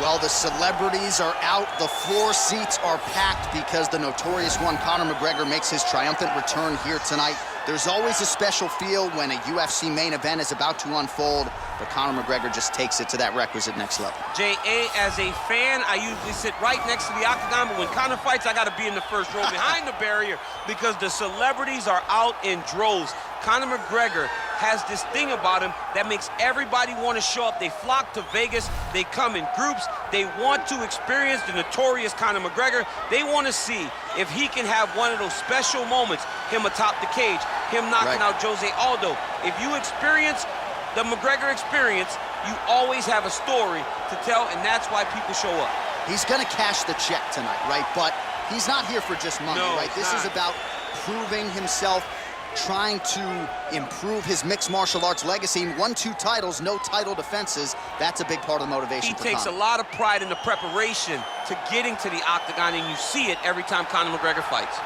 Well, the celebrities are out, the floor seats are packed because the notorious one, Conor McGregor, makes his triumphant return here tonight. There's always a special feel when a UFC main event is about to unfold, but Conor McGregor just takes it to that requisite next level. J.A., as a fan, I usually sit right next to the octagon, but when Conor fights, I gotta be in the first row behind the barrier because the celebrities are out in droves. Conor McGregor has this thing about him that makes everybody want to show up. They flock to Vegas. They come in groups. They want to experience the notorious Conor McGregor. They want to see if he can have one of those special moments, him atop the cage, him knocking out Jose Aldo. If you experience the McGregor experience, you always have a story to tell, and that's why people show up. He's going to cash the check tonight, right? But he's not here for just money, right? This is about proving himself, trying to improve his mixed martial arts legacy. 1-2 titles, no title defenses. That's a big part of the motivation for Conor. He takes a lot of pride in the preparation to getting to the octagon, and you see it every time Conor McGregor fights.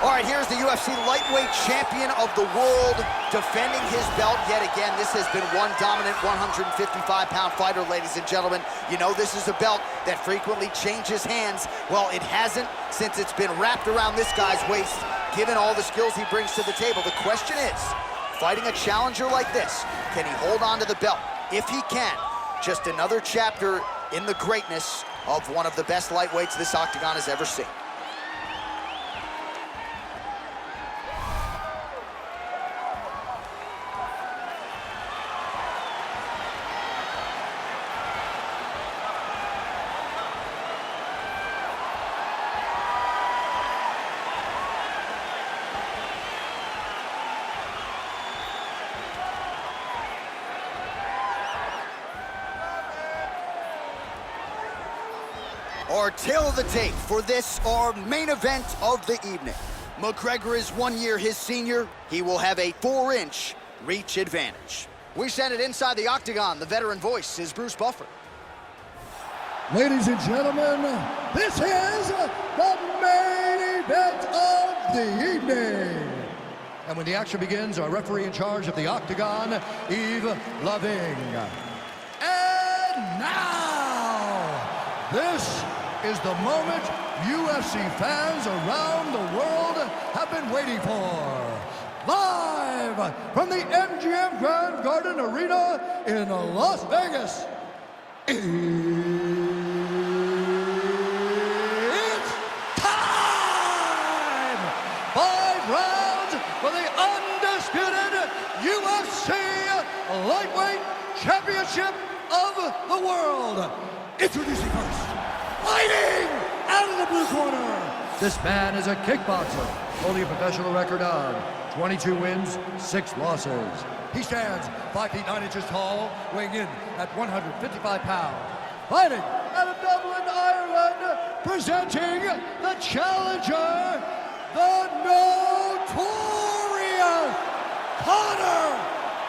All right, here's the UFC lightweight champion of the world defending his belt yet again. This has been one dominant 155-pound fighter, ladies and gentlemen. You know this is a belt that frequently changes hands. Well, it hasn't since it's been wrapped around this guy's waist, given all the skills he brings to the table. The question is, fighting a challenger like this, can he hold on to the belt? If he can, just another chapter in the greatness of one of the best lightweights this octagon has ever seen. Our tale of the tape for this, our main event of the evening. McGregor is 1 year his senior. He will have a 4-inch reach advantage. We send it inside the octagon. The veteran voice is Bruce Buffer. Ladies and gentlemen, this is the main event of the evening. And when the action begins, our referee in charge of the octagon, Yves Loving. And now, this is the moment UFC fans around the world have been waiting for. Live from the MGM Grand Garden Arena in Las Vegas. It's time! 5 rounds for the undisputed UFC Lightweight Championship of the World. Introducing first, fighting out of the blue corner. This man is a kickboxer, holding a professional record of 22 wins, 6 losses. He stands 5 feet 9 inches tall, weighing in at 155 pounds. Fighting out of Dublin, Ireland, presenting the challenger, the notorious Conor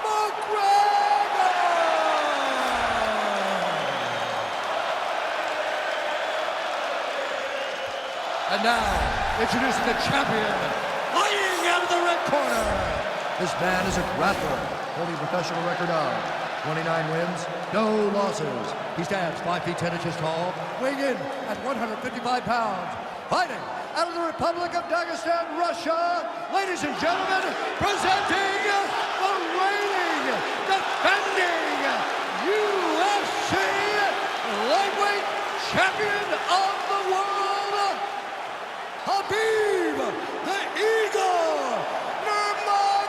McGregor. And now, introducing the champion, fighting out of the red corner. This man is a grappler, holding a professional record of 29 wins, no losses. He stands 5 feet 10 inches tall, weighing in at 155 pounds. Fighting out of the Republic of Dagestan, Russia, ladies and gentlemen, presenting the reigning, defending UFC lightweight champion of the world, Khabib the Eagle Nurmagomedov.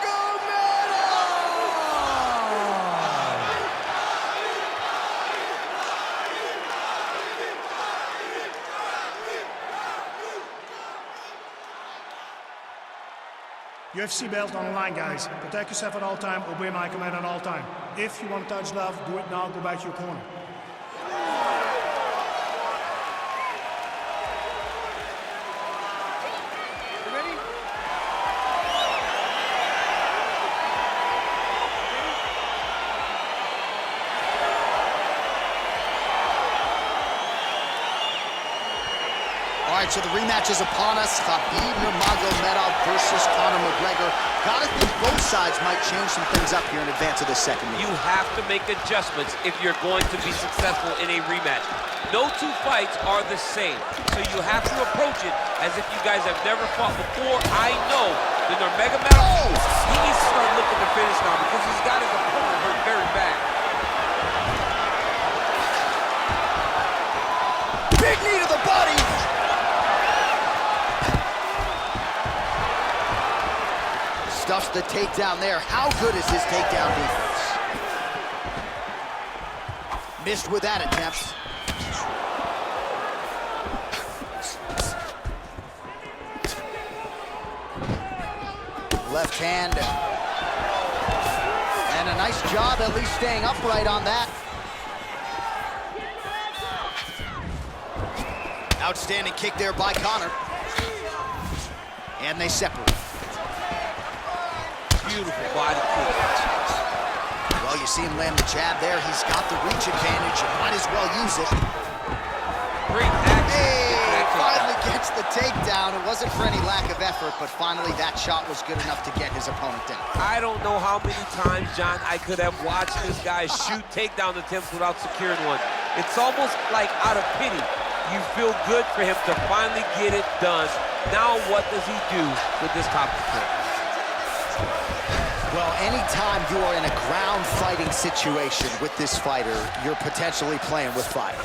UFC belt on the line, guys. Protect yourself at all time, obey my command at all time. If you want to touch love, do it now, go back to your corner. All right, so the rematch is upon us. Khabib Nurmagomedov versus Conor McGregor. Gotta think both sides might change some things up here in advance of this second meeting. You have to make adjustments if you're going to be successful in a rematch. No two fights are the same, so you have to approach it as if you guys have never fought before. I know the Nurmagomedov, he needs to start looking to finish now because he's got his opponent hurt very bad. Big knee to the body. Stuffs the takedown there. How good is his takedown defense? Missed with that attempt. Left hand. And a nice job at least staying upright on that. Outstanding kick there by Conor. And they separate. Beautiful body kick. Well, you see him land the jab there. He's got the reach advantage. Might as well use it. Great action. Hey, finally gets the takedown. It wasn't for any lack of effort, but finally that shot was good enough to get his opponent down. I don't know how many times, John, I could have watched this guy shoot takedown attempts without securing one. It's almost like out of pity. You feel good for him to finally get it done. Now what does he do with this top kick? Well, anytime you are in a ground fighting situation with this fighter, you're potentially playing with fire.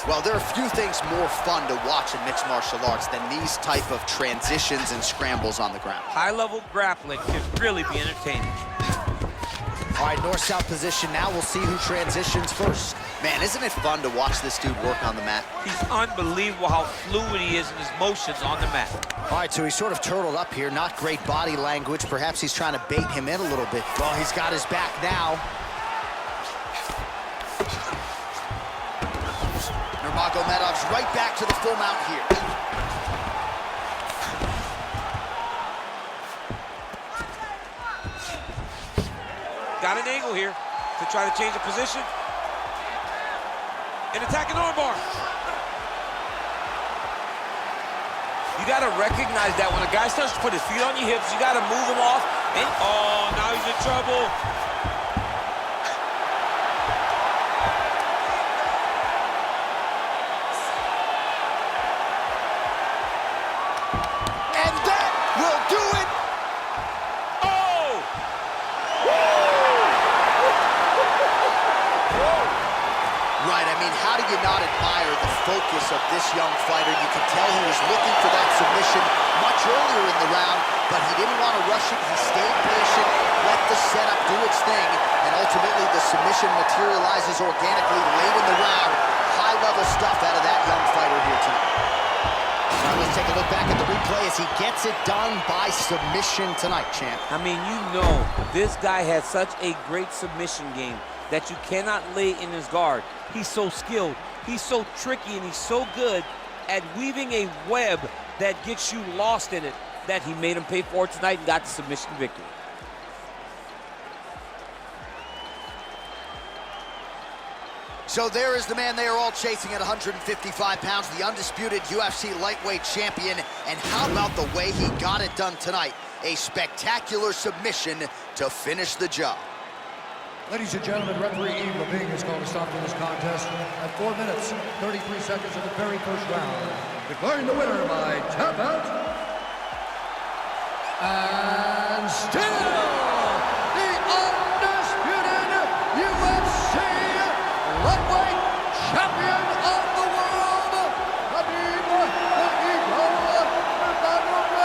Well, there are few things more fun to watch in mixed martial arts than these type of transitions and scrambles on the ground. High-level grappling can really be entertaining. All right, north-south position. Now we'll see who transitions first. Man, isn't it fun to watch this dude work on the mat? He's unbelievable how fluid he is in his motions on the mat. All right, so he's sort of turtled up here. Not great body language. Perhaps he's trying to bait him in a little bit. Well, he's got his back now. Nurmagomedov's right back to the full mount here. Got an angle here to try to change the position. And attacking armbar. You got to recognize that when a guy starts to put his feet on your hips, you got to move him off. And oh, now he's in trouble. And that will do it. Oh! Right, I mean, how do you not admire the focus of this young fighter? You can tell he was looking for that submission much earlier in the round, but he didn't want to rush it. He stayed patient, let the setup do its thing, and ultimately the submission materializes organically late in the round. High-level stuff out of that young fighter here tonight. Now let's take a look back at the replay as he gets it done by submission tonight, champ. I mean, you know, this guy has such a great submission game that you cannot lay in his guard. He's so skilled, he's so tricky, and he's so good at weaving a web that gets you lost in it that he made him pay for it tonight and got the submission victory. So there is the man they are all chasing at 155 pounds, the undisputed UFC lightweight champion. And how about the way he got it done tonight? A spectacular submission to finish the job. Ladies and gentlemen, referee Yves Levine has called a stop to this contest at 4 minutes, 33 seconds of the very first round, declaring the winner by tap out. And still, the undisputed UFC lightweight